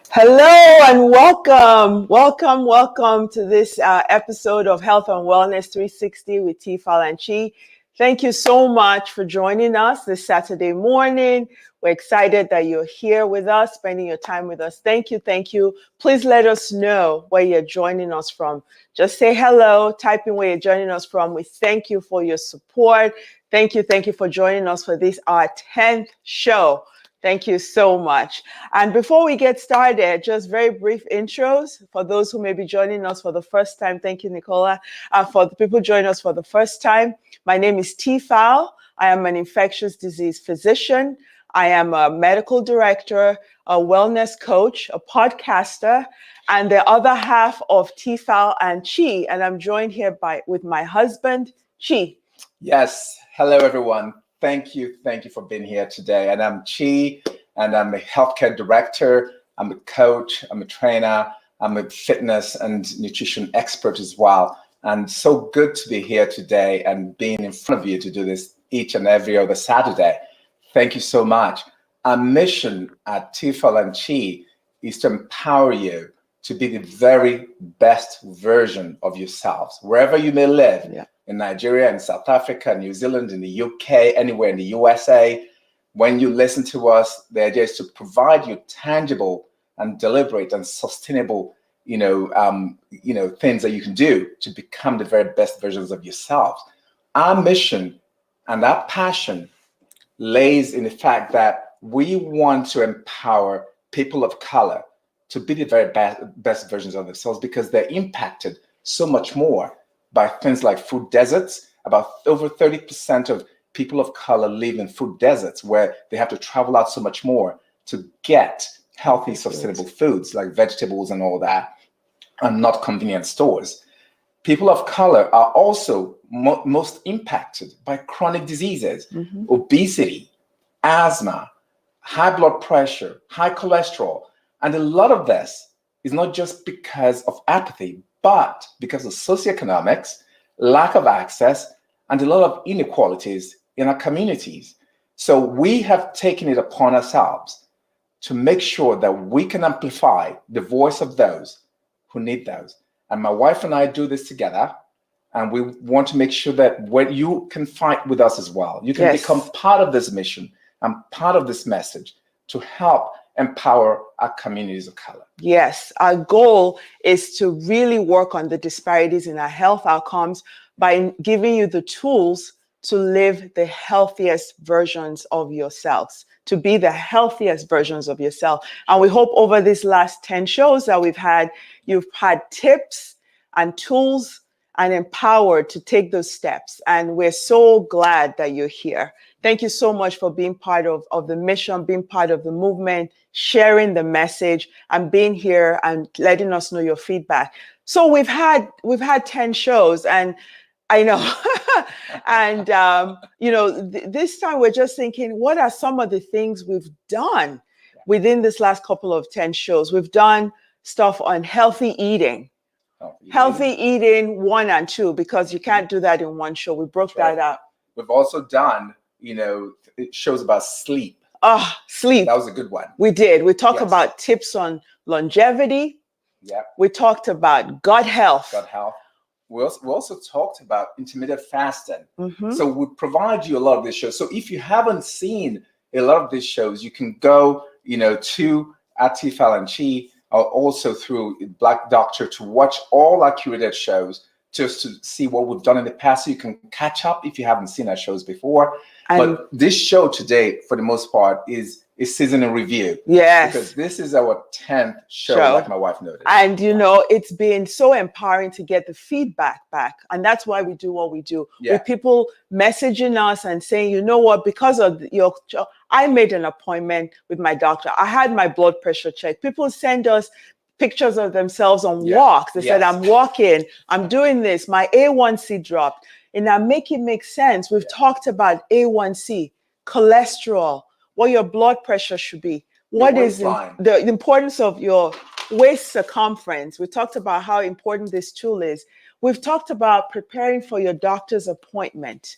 Hello and welcome to this episode of Health and Wellness 360 with TFal Chi. Thank you so much for joining us this Saturday morning. We're excited that you're here with us, spending your time with us. Thank you. Please let us know where you're joining us from. Just say hello, type in where you're joining us from. We thank you for your support. Thank you for joining us for this, our 10th show. Thank you so much. And before we get started, just very brief intros for those who may be joining us for the first time. Thank you, Nicola. For the people joining us for the first time, my name is TFal. I am an infectious disease physician. I am a medical director, a wellness coach, a podcaster, and the other half of TFal Chi. And I'm joined here with my husband, Chi. Yes. Hello, everyone. Thank you for being here today. And I'm Chi, and I'm a healthcare director. I'm a coach. I'm a trainer. I'm a fitness and nutrition expert as well. And so good to be here today and being in front of you to do this each and every other Saturday. Thank you so much. Our mission at TFal Chi is to empower you to be the very best version of yourselves, wherever you may live. Yeah. In Nigeria, in South Africa, New Zealand, in the UK, anywhere in the USA. When you listen to us, the idea is to provide you tangible and deliberate and sustainable, things that you can do to become the very best versions of yourselves. Our mission and our passion lays in the fact that we want to empower people of color to be the very best versions of themselves, because they're impacted so much more by things like food deserts. About over 30% of people of color live in food deserts, where they have to travel out so much more to get healthy, sustainable foods like vegetables and all that, and not convenient stores. People of color are also most impacted by chronic diseases, obesity, asthma, high blood pressure, high cholesterol. And a lot of this is not just because of apathy, but because of socioeconomics, lack of access, and a lot of inequalities in our communities. So we have taken it upon ourselves to make sure that we can amplify the voice of those who need those. And my wife and I do this together, and we want to make sure that when you can fight with us as well, you can become part of this mission and part of this message to help empower our communities of color. Yes, our goal is to really work on the disparities in our health outcomes by giving you the tools to live the healthiest versions of yourselves, to be the healthiest versions of yourself. And we hope over these last 10 shows that we've had, you've had tips and tools and empowered to take those steps. And we're so glad that you're here. Thank you so much for being part of the mission, being part of the movement, sharing the message, and being here and letting us know your feedback. So we've had 10 shows, and I know, and this time we're just thinking, what are some of the things we've done within this last couple of 10 shows? We've done stuff on healthy eating. Healthy eating 1 and 2, because you can't do that in one show. We broke that up. We've also done, shows about sleep. Sleep. That was a good one. We did. We talked about tips on longevity. Yeah. We talked about gut health. We also talked about intermittent fasting. So we provide you a lot of these shows. So if you haven't seen a lot of these shows, you can go, to TFal Chi, or also through Black Doctor, to watch all our curated shows, just to see what we've done in the past, so you can catch up if you haven't seen our shows before. But this show today, for the most part, is season in review. Yes. Because this is our 10th show, like my wife noted. And, it's been so empowering to get the feedback back. And that's why we do what we do. With people messaging us and saying, you know what, because of I made an appointment with my doctor. I had my blood pressure checked. People send us pictures of themselves on walks. They said, I'm walking, I'm doing this, my A1C dropped. And now make it make sense. We've talked about A1C, cholesterol, what your blood pressure should be. What is the importance of your waist circumference? We talked about how important this tool is. We've talked about preparing for your doctor's appointment.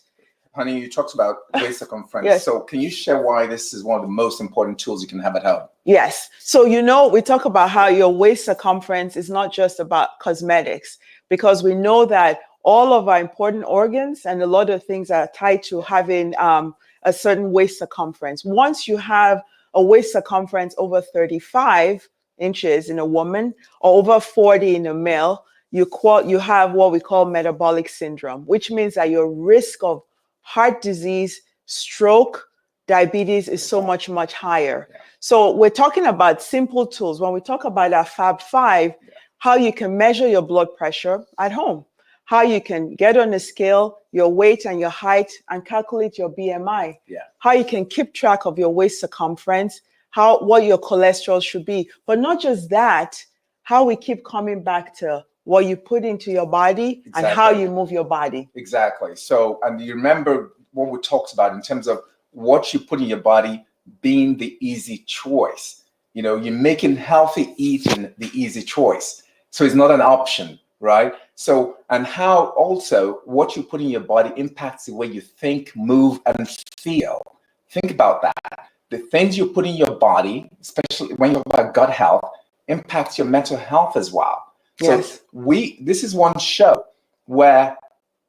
Honey, you talked about waist circumference. Yes. So can you share why this is one of the most important tools you can have at home? Yes. So, we talk about how your waist circumference is not just about cosmetics, because we know that all of our important organs and a lot of things are tied to having a certain waist circumference. Once you have a waist circumference over 35 inches in a woman or over 40 in a male, you have what we call metabolic syndrome, which means that your risk of heart disease, stroke, diabetes is so much higher. Yeah. So we're talking about simple tools. When we talk about our Fab Five, how you can measure your blood pressure at home, how you can get on a scale, your weight and your height, and calculate your BMI, how you can keep track of your waist circumference, what your cholesterol should be. But not just that, how we keep coming back to what you put into your body and how you move your body. Exactly. So, and you remember what we talked about in terms of what you put in your body being the easy choice. You're making healthy eating the easy choice. So it's not an option, right? So, and how also what you put in your body impacts the way you think, move, and feel. Think about that. The things you put in your body, especially when you're about gut health, impacts your mental health as well. Yes. So this is one show where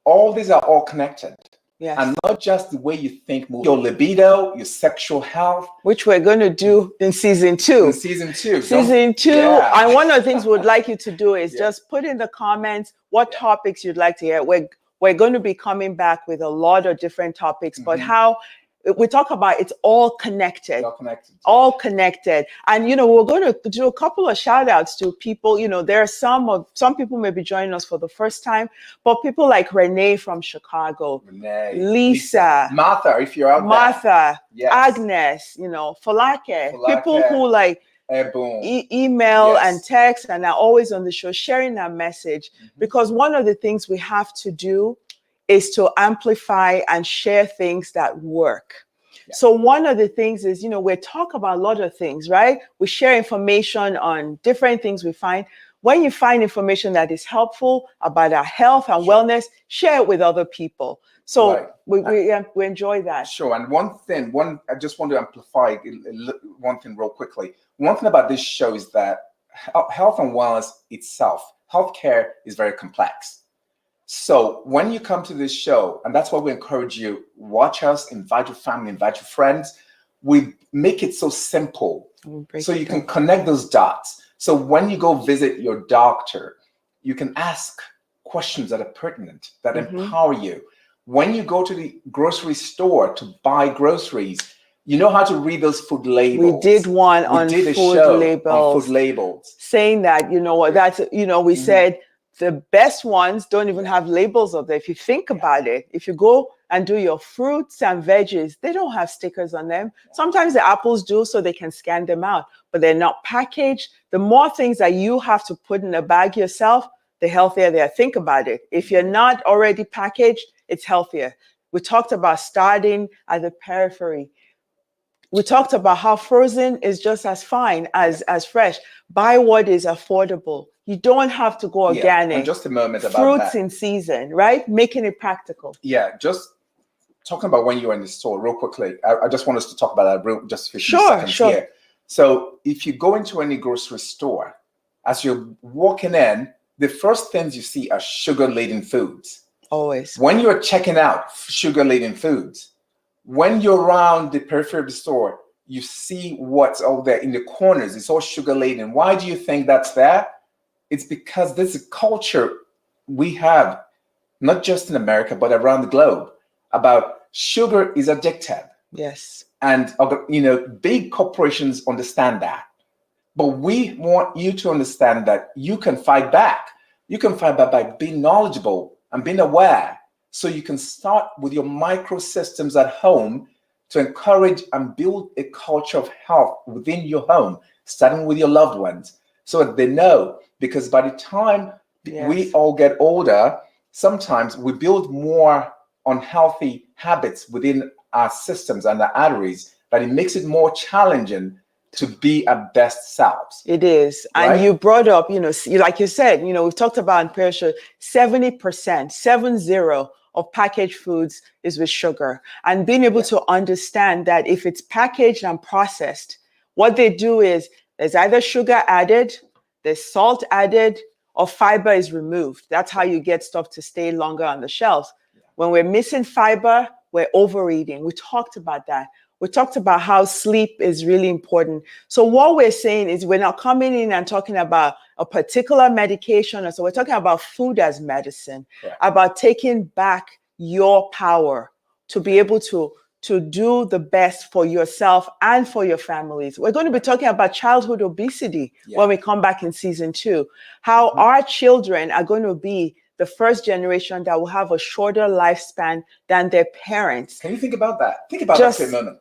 all these are all connected. Yes. And not just the way you think, your libido, your sexual health. Which we're going to do in season 2. In season 2. Season 2. Yeah. And one of the things we'd like you to do is just put in the comments what topics you'd like to hear. We're going to be coming back with a lot of different topics, but how we talk about it's all connected. All connected. And we're going to do a couple of shout outs to people. There are some people may be joining us for the first time, but people like Renee from Chicago, Lisa, Martha, if you're out there. Agnes, Falake, people who like email and text and are always on the show sharing that message, because one of the things we have to do is to amplify and share things that work. So one of the things is, we talk about a lot of things, right? We share information on different things we find. When you find information that is helpful about our health and wellness, share it with other people. So we enjoy that. Sure. And I just want to amplify one thing real quickly. One thing about this show is that health and wellness itself, healthcare is very complex. So when you come to this show, and that's why we encourage you, watch us, invite your family, invite your friends. We make it so simple so you can connect those dots. So when you go visit your doctor, you can ask questions that are pertinent, that empower you. When you go to the grocery store to buy groceries, you know how to read those food labels. We did one on food labels. Saying that, we said, the best ones don't even have labels of them. If you think about it, if you go and do your fruits and veggies, they don't have stickers on them. Sometimes the apples do, so they can scan them out, but they're not packaged. The more things that you have to put in a bag yourself, the healthier they are. Think about it. If you're not already packaged, it's healthier. We talked about starting at the periphery. We talked about how frozen is just as fine as fresh. Buy what is affordable. You don't have to go organic. And just a moment about fruits in season, right? Making it practical. Yeah, just talking about when you're in the store real quickly. I just want us to talk about that just 15 seconds here. So if you go into any grocery store, as you're walking in, the first things you see are sugar-laden foods. Always. When you're checking out sugar-laden foods, when you're around the periphery of the store, you see what's over there in the corners. It's all sugar-laden. Why do you think that's there? It's because there's a culture we have, not just in America, but around the globe, about sugar is addictive. Yes. And, big corporations understand that. But we want you to understand that you can fight back. You can fight back by being knowledgeable and being aware. So you can start with your microsystems at home to encourage and build a culture of health within your home, starting with your loved ones, so that they know. Because by the time we all get older, sometimes we build more unhealthy habits within our systems and our arteries, that it makes it more challenging to be our best selves. It is. Right? And you brought up, like you said, we've talked about in Perisha, 70%, 70% of packaged foods is with sugar. And being able to understand that if it's packaged and processed, what they do is there's either sugar added, there's salt added, or fiber is removed. That's how you get stuff to stay longer on the shelves. When we're missing fiber, we're overeating. We talked about that. We talked about how sleep is really important. So what we're saying is we're not coming in and talking about a particular medication. So we're talking about food as medicine, about taking back your power to be able to do the best for yourself and for your families. We're going to be talking about childhood obesity when we come back in season 2, how our children are going to be the first generation that will have a shorter lifespan than their parents. Can you think about that? Think about that for a moment.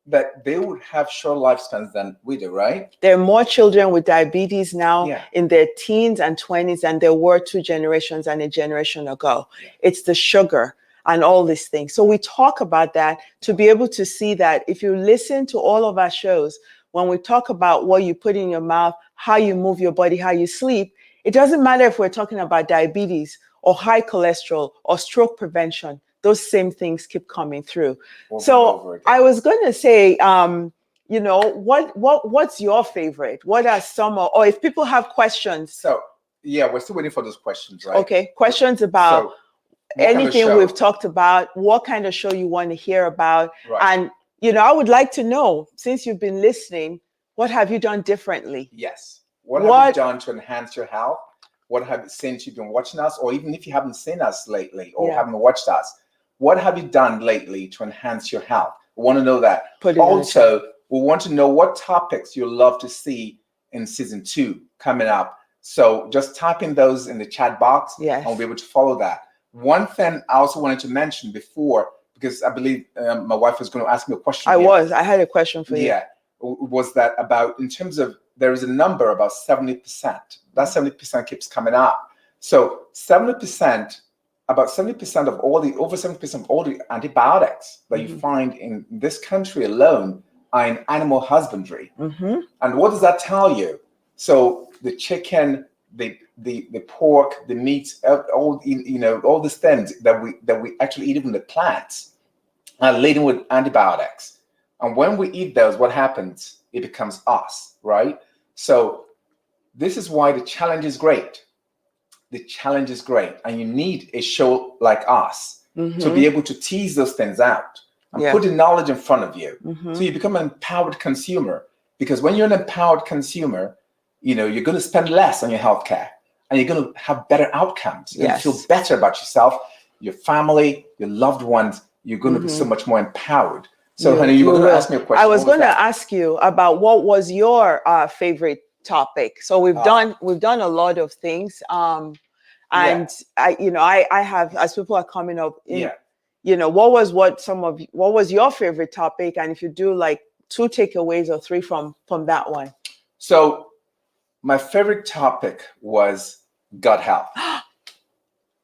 That they would have shorter lifespans than we do, right? There are more children with diabetes now in their teens and 20s than there were 2 generations and a generation ago. It's the sugar and all these things. So we talk about that to be able to see that if you listen to all of our shows, when we talk about what you put in your mouth, how you move your body, how you sleep, it doesn't matter if we're talking about diabetes or high cholesterol or stroke prevention. Those same things keep coming through. So I was going to say, you know, what's your favorite? What are some, or if people have questions? So yeah, we're still waiting for those questions, right? Okay, questions about anything we've talked about, what kind of show you want to hear about. And, you know, I would like to know, since you've been listening, what have you done differently? Yes. What have you done to enhance your health? What have you, since you've been watching us, or even if you haven't seen us lately or haven't watched us, what have you done lately to enhance your health? We want to know that. Also, we want to know what topics you love to see in season 2 coming up. So just type in those in the chat box and we'll be able to follow that. One thing I also wanted to mention before, because I believe my wife was going to ask me a question. I had a question for you. Yeah, was that about, in terms of, there is a number about 70%. That 70% keeps coming up. So 70%, about 70% of all the, over 70% of all the antibiotics that you find in this country alone are in animal husbandry. And what does that tell you? So the chicken, the pork, the meat, all, you know, all these things that we actually eat, even the plants, are laden with antibiotics. And when we eat those, what happens? It becomes us, right? So this is why the challenge is great. The challenge is great, and you need a show like us to be able to tease those things out and put the knowledge in front of you. So you become an empowered consumer, because when you're an empowered consumer, you know, you're going to spend less on your healthcare, and you're going to have better outcomes. You're going to feel better about yourself, your family, your loved ones. You're going to be so much more empowered. So, honey, you were going to ask me a question. I was going to ask you about what was your favorite topic. So we've done a lot of things. And I, you know, I have, as people are coming up, you know, what was your favorite topic? And if you do like 2 takeaways or 3 from that one. So my favorite topic was gut health.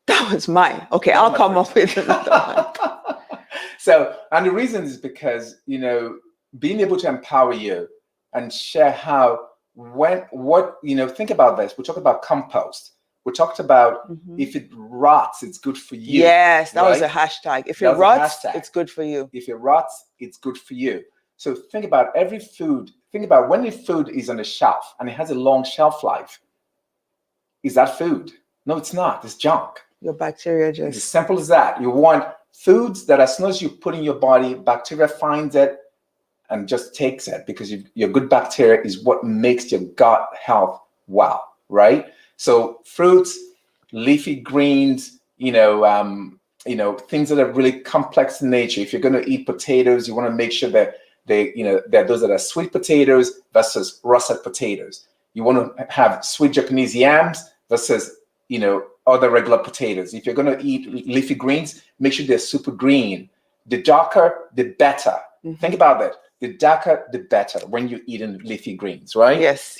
That was mine. Okay, I'll come up with another one. So, and the reason is because, you know, being able to empower you and share how, you know, think about this. We talked about compost. We talked about if it rots, it's good for you. Yes, that was a hashtag. If it rots, it's good for you. If it rots, it's good for you. So think about every food. Think about when the food is on the shelf and it has a long shelf life. Is that food? No, it's not. It's junk. Your bacteria just... It's as simple as that. You want foods that as soon as you put in your body, bacteria finds it and just takes it, because your good bacteria is what makes your gut health well, right? So fruits, leafy greens, you know, things that are really complex in nature. If you're going to eat potatoes, you want to make sure that that those that are sweet potatoes versus russet potatoes. You want to have sweet Japanese yams versus, you know, other regular potatoes. If you're going to eat leafy greens, make sure they're super green. The darker, the better. Think about that. The darker, the better when you're eating leafy greens, right? Yes.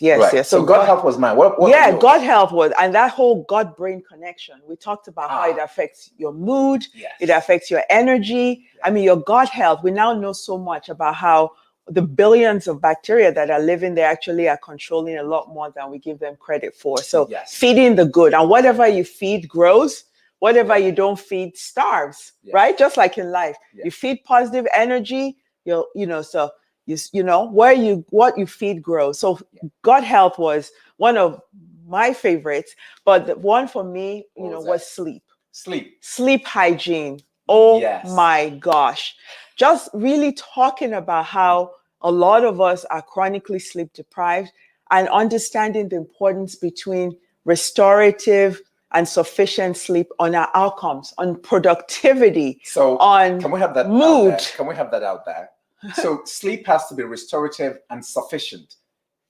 So gut health was mine. What gut health was, and that whole gut-brain connection. We talked about how it affects your mood. It affects your energy. I mean, your gut health. We now know so much about how the billions of bacteria that are living there actually are controlling a lot more than we give them credit for. So feeding the good, and whatever you feed grows. Whatever Yeah. you don't feed starves, Yeah. right? Just like in life, Yeah. you feed positive energy, so what you feed grows. So Yeah. gut health was one of my favorites, but the one for me, What was was that? sleep. Sleep. Sleep hygiene. Oh Yes. my gosh. Just really talking about how a lot of us are chronically sleep deprived and understanding the importance between restorative and sufficient sleep on our outcomes, on productivity, So on can we have that out mood. there? Can we have that out there? So sleep has to be restorative and sufficient.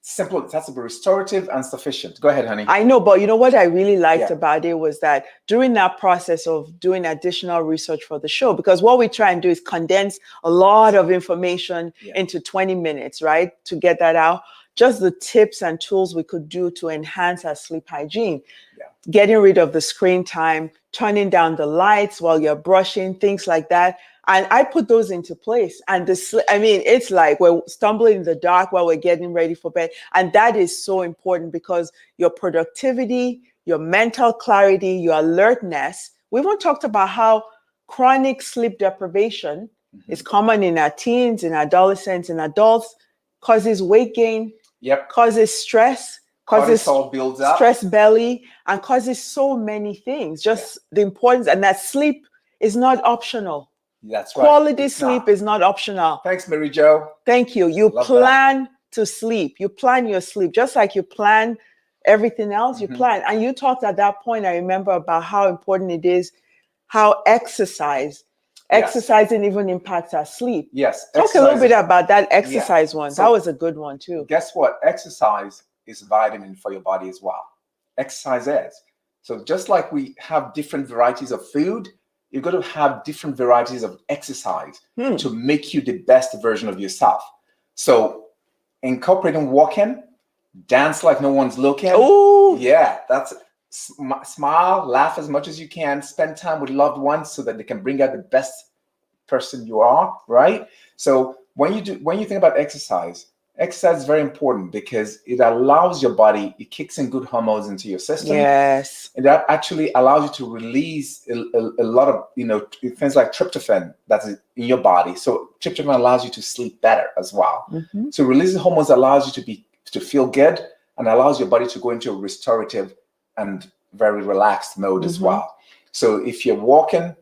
Simple. It has to be restorative and sufficient. Go ahead, honey. I know, but what I really liked Yeah. about it was that during that process of doing additional research for the show, because what we try and do is condense a lot of information into 20 minutes, right? To get that out, just the tips and tools we could do to enhance our sleep hygiene. Yeah. Getting rid of the screen time, turning down the lights while you're brushing, things like that. And I put those into place. And it's like we're stumbling in the dark while we're getting ready for bed. And that is so important because your productivity, your mental clarity, your alertness. We even talked about how chronic sleep deprivation is common in our teens, in adolescents, in adults, causes weight gain, causes stress, causes cortisol builds up, stress belly, and causes so many things. Just the importance, and that sleep is not optional. That's right. Quality sleep is not optional. Thanks, Mary Jo. Thank you. You plan to sleep. You plan your sleep, just like you plan everything else. You plan, and you talked at that point. I remember about how important it is, how exercising even impacts our sleep. Yes. Talk a little bit about that exercise one. So, that was a good one too. Guess what? Exercise is vitamin for your body as well. Exercise is. So just like we have different varieties of food, you've got to have different varieties of exercise to make you the best version of yourself. So incorporating walking, dance like no one's looking. Oh, yeah, that's smile, laugh as much as you can, spend time with loved ones so that they can bring out the best person you are, right? So when you think about exercise is very important because it allows your body, it kicks in good hormones into your system. Yes. And that actually allows you to release a lot of, things like tryptophan that's in your body. So tryptophan allows you to sleep better as well. So releasing hormones allows you to feel good and allows your body to go into a restorative and very relaxed mode as well. So if you're walking,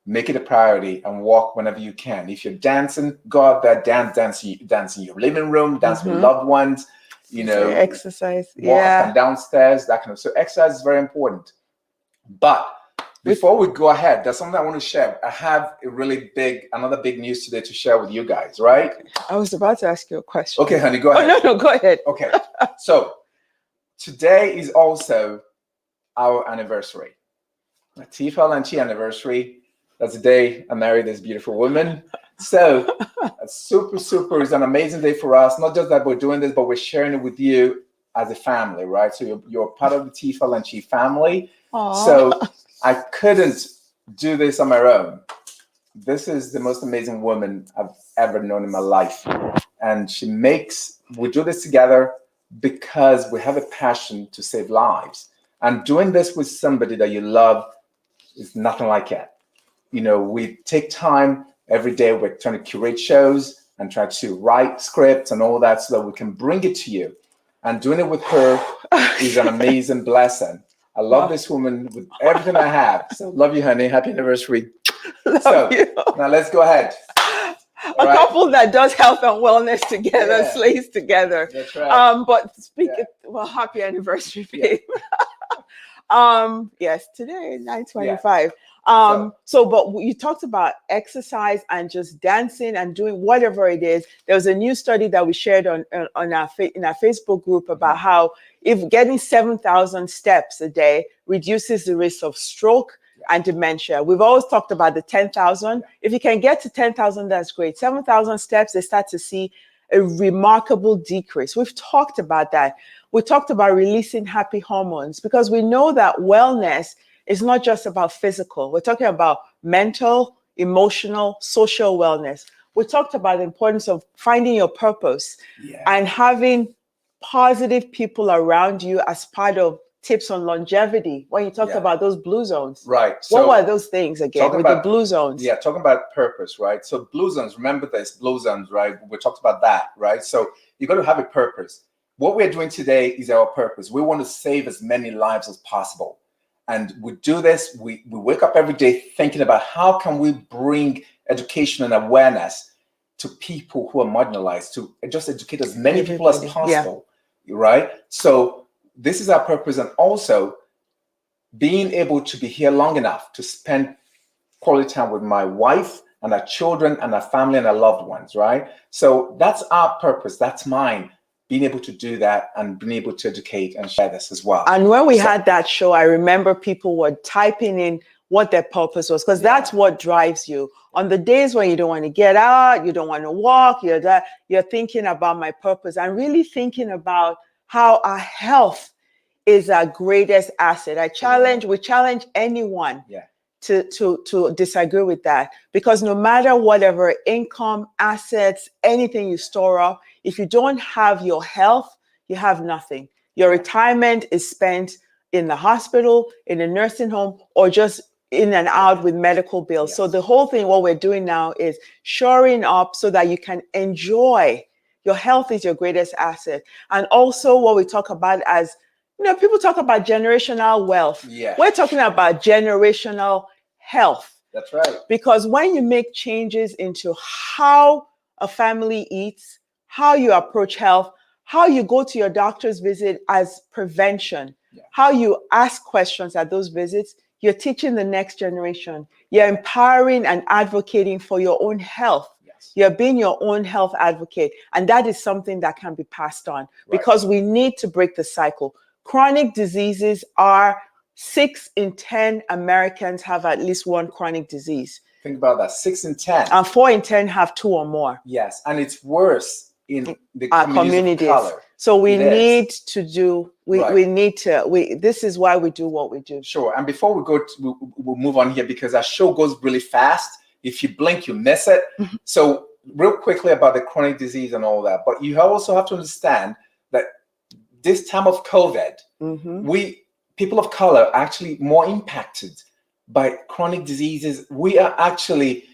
make it a priority and walk whenever you can. If you're dancing, go out there, dance in your living room, dance with loved ones, exercise, walk up and downstairs, that kind of. So exercise is very important. But before we go ahead, there's something I want to share. I have another big news today to share with you guys, right? I was about to ask you a question. Okay, honey, go ahead. Oh, no, go ahead. Okay, so today is also our anniversary, a TFal Chi anniversary. That's the day I married this beautiful woman. So super is an amazing day for us. Not just that we're doing this, but we're sharing it with you as a family, right? So you're part of the TFal Chi family. Aww. So I couldn't do this on my own. This is the most amazing woman I've ever known in my life. And we do this together because we have a passion to save lives. And doing this with somebody that you love is nothing like it. We take time every day. We're trying to curate shows and try to write scripts and all that so that we can bring it to you. And doing it with her is an amazing blessing. I love this woman with everything I have. So love you, honey. Happy anniversary. Love you. Now let's go ahead. A couple that does health and wellness together, slays together. That's right. But happy anniversary, babe. Yes, today 9/25. But you talked about exercise and just dancing and doing whatever it is. There was a new study that we shared in our Facebook group about how if getting 7,000 steps a day reduces the risk of stroke and dementia. We've always talked about the 10,000. If you can get to 10,000, that's great. 7,000 steps, they start to see a remarkable decrease. We've talked about that. We talked about releasing happy hormones because we know that wellness is not just about physical. We're talking about mental, emotional, social wellness. We talked about the importance of finding your purpose and having positive people around you as part of tips on longevity when you talked Yeah. about those blue zones. Right. What So were those things again talking with the about blue zones? yeah, talking about purpose, right? So blue zones, remember this, blue zones, right? We talked about that, right? So you got to have a purpose. What we're doing today is our purpose. We want to save as many lives as possible. And we do this, we wake up every day thinking about how can we bring education and awareness to people who are marginalized, to just educate as many people as possible, right? So this is our purpose. And also being able to be here long enough to spend quality time with my wife and our children and our family and our loved ones, right? So that's our purpose. That's mine. Being able to do that and being able to educate and share this as well. And when we had that show, I remember people were typing in what their purpose was, because that's what drives you. On the days when you don't want to get out, you don't want to walk, you're thinking about my purpose and really thinking about how our health is our greatest asset. We challenge anyone to disagree with that, because no matter whatever income, assets, anything you store up, if you don't have your health, you have nothing. Your retirement is spent in the hospital, in a nursing home, or just in and out with medical bills. So the whole thing, what we're doing now is shoring up so that you can enjoy. Your health is your greatest asset. And also what we talk about as, people talk about generational wealth. Yeah. We're talking about generational health. That's right. Because when you make changes into how a family eats, how you approach health, how you go to your doctor's visit as prevention, how you ask questions at those visits, you're teaching the next generation. You're empowering and advocating for your own health. You're being your own health advocate. And that is something that can be passed on because we need to break the cycle. Chronic diseases are 6 in 10 Americans have at least one chronic disease. Think about that, 6 in 10. And 4 in 10 have 2 or more. Yes, and it's worse in the our communities of color. So we need to do, this is why we do what we do. Sure, and before we go, we'll move on here because our show goes really fast. If you blink, you miss it. So real quickly about the chronic disease and all that, but you also have to understand that this time of COVID, people of color are actually more impacted by chronic diseases. We are actually,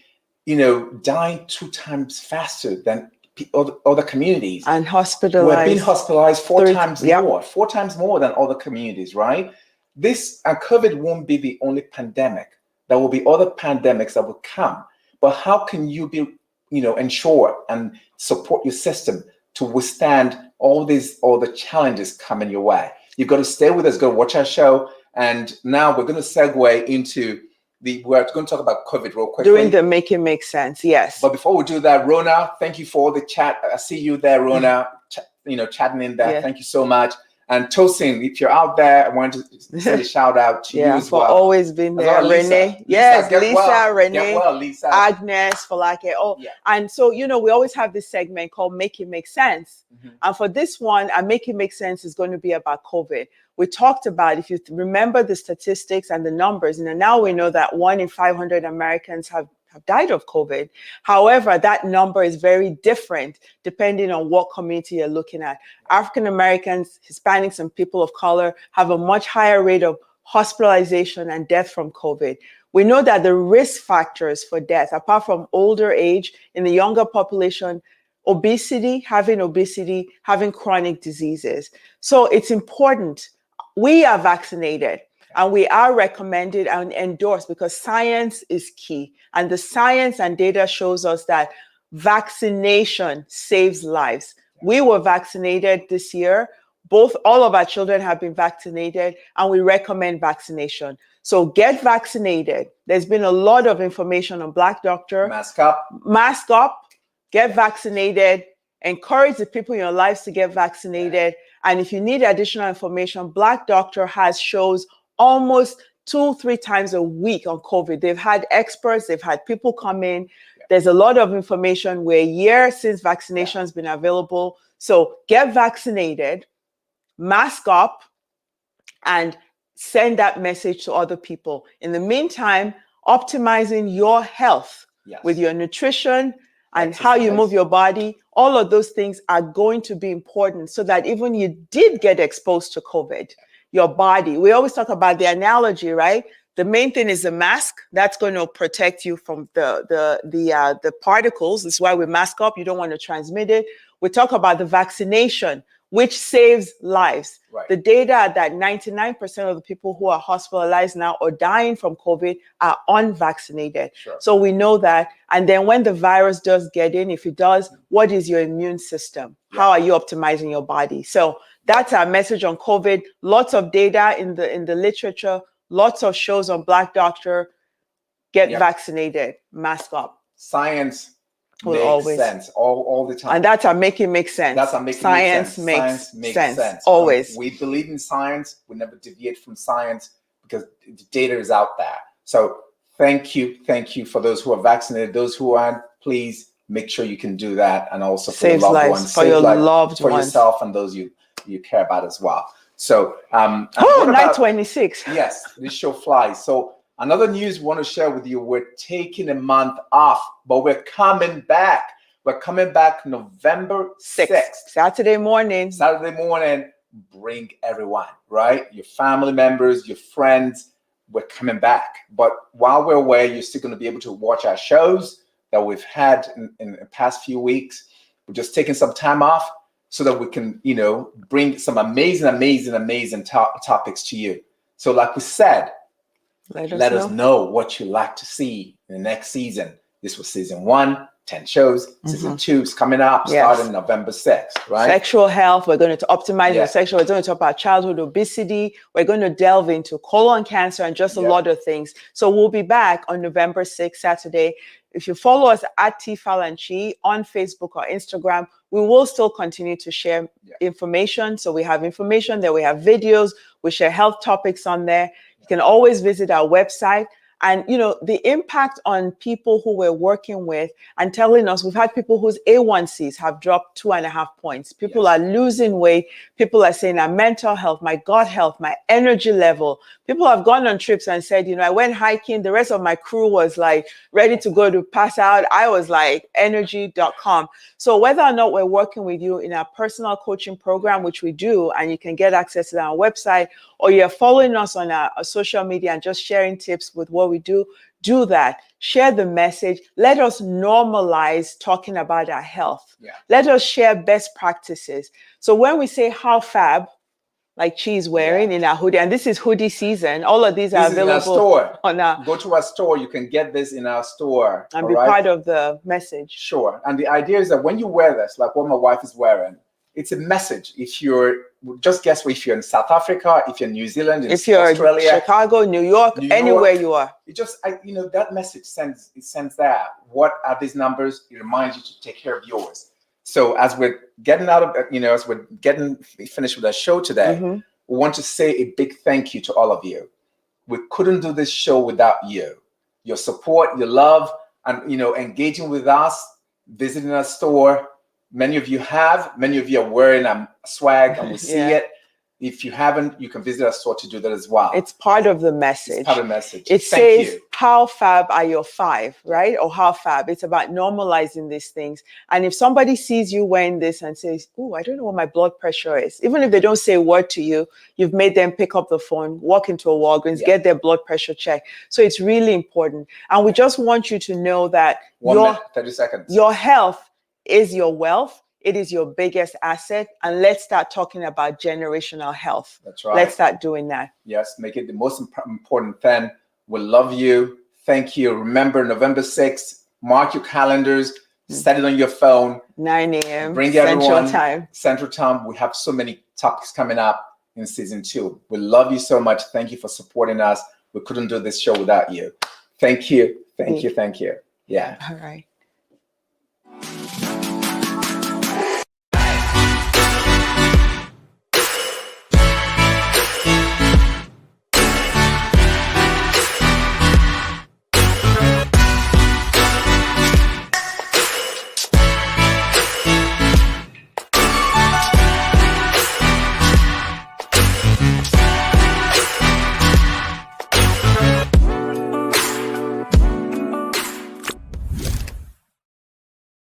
dying 2 times faster than other communities. And hospitalized. We're being hospitalized 4 times more, 4 times more than other communities, right? This and COVID won't be the only pandemic. There will be other pandemics that will come. But how can you be, ensure and support your system to withstand all the challenges coming your way? You've got to stay with us, go watch our show. And now we're going to segue into we're going to talk about COVID real quickly. Doing the Make It Make Sense, yes. But before we do that, Rona, thank you for the chat. I see you there, Rona, chatting in there. Thank you so much. And Tosin, if you're out there, I want to send a shout out to you as well. For always being there. Renee. Yes, Lisa, Renee, Lisa. Agnes, Falake. And so, we always have this segment called Make It Make Sense. And for this one, Make It Make Sense is going to be about COVID. We talked about, if you remember the statistics and the numbers, now we know that 1 in 500 Americans have died of COVID. However, that number is very different depending on what community you're looking at. African Americans, Hispanics, and people of color have a much higher rate of hospitalization and death from COVID. We know that the risk factors for death, apart from older age, in the younger population, obesity, having chronic diseases. So it's important. We are vaccinated. And we are recommended and endorsed because science is key. And the science and data shows us that vaccination saves lives. We were vaccinated this year. All of our children have been vaccinated, and we recommend vaccination. So get vaccinated. There's been a lot of information on Black Doctor. Mask up, get vaccinated, encourage the people in your lives to get vaccinated. And if you need additional information, Black Doctor has shows almost 2-3 times a week on COVID. They've had experts, they've had people come in. There's a lot of information. We're a year since vaccination has been available. So get vaccinated, mask up, and send that message to other people. In the meantime, optimizing your health with your nutrition and how you move your body, all of those things are going to be important so that even you did get exposed to COVID, your body. We always talk about the analogy, right? The main thing is the mask. That's going to protect you from the particles. This is why we mask up. You don't want to transmit it. We talk about the vaccination, which saves lives. Right. The data that 99% of the people who are hospitalized now or dying from COVID are unvaccinated. Sure. So we know that. And then when the virus does get in, if it does, what is your immune system? Yeah. How are you optimizing your body? So that's our message on COVID. Lots of data in the literature, lots of shows on Black Doctor. Get vaccinated, mask up. Science Will makes always sense all the time. And that's our make it make sense. That's our make it Science make sense. Science makes sense. When Always. we believe in science. We never deviate from science because the data is out there. So thank you for those who are vaccinated. Those who aren't, please make sure you can do that, and also for your loved ones, for your loved for ones, yourself, and those you care about as well. So night 26. Yes, this show flies. So another news we want to share with you: we're taking a month off, but we're coming back. We're coming back November 6th. Saturday morning. Bring everyone, right? Your family members, your friends. We're coming back. But while we're away, you're still going to be able to watch our shows that we've had in the past few weeks. We're just taking some time off so that we can, bring some amazing topics to you. So like we said, let us know what you like to see in the next season. This was season 1. 10 shows. Season 2 is coming up, starting November 6th, right? Sexual health. We're going to optimize your sexual. We're going to talk about childhood obesity. We're going to delve into colon cancer and just a lot of things. So we'll be back on November 6th, Saturday. If you follow us at TFal Chi on Facebook or Instagram, we will still continue to share information. So we have information there. We have videos. We share health topics on there. You can always visit our website. And, the impact on people who we're working with and telling us, we've had people whose A1Cs have dropped 2.5 points. People are losing weight. People are saying our mental health, my gut health, my energy level. People have gone on trips and said, I went hiking. The rest of my crew was like ready to go to pass out. I was like energy.com. So whether or not we're working with you in our personal coaching program, which we do, and you can get access to our website, or you're following us on our social media and just sharing tips with what we do that. Share the message. Let us normalize talking about our health. Let us share best practices. So when we say how fab, like Chi's wearing in our hoodie, and this is hoodie season, all of these are available in our store. On Go to our store. You can get this in our store. And be part of the message. Sure. And the idea is that when you wear this, like what my wife is wearing, it's a message. If you're, just guess if you're in South Africa, if you're in New Zealand, if you're Australia, in Chicago, New York, anywhere you are. It just, that message sends that. What are these numbers? It reminds you to take care of yours. So as we're getting out of, as we're getting finished with our show today, we want to say a big thank you to all of you. We couldn't do this show without you. Your support, your love, and, engaging with us, visiting our store. Many of you are wearing swag, and we see it. If you haven't, you can visit our store to do that as well. It's part of the message. It's part of the message. It says, how fab are your 5, right? Or how fab. It's about normalizing these things. And if somebody sees you wearing this and says, oh, I don't know what my blood pressure is, even if they don't say a word to you, you've made them pick up the phone, walk into a Walgreens, get their blood pressure checked. So it's really important. And we just want you to know that 1 minute, 30 seconds. Your health is your wealth. It is your biggest asset. And let's start talking about generational health. That's right. Let's start doing that. Yes, make it the most important thing. We love you. Thank you. Remember, November 6th, mark your calendars, set it on your phone. 9 a.m. Bring Central Time. Central Time. We have so many topics coming up in season 2. We love you so much. Thank you for supporting us. We couldn't do this show without you. Thank you. Thank you. Thank you. Yeah. All right.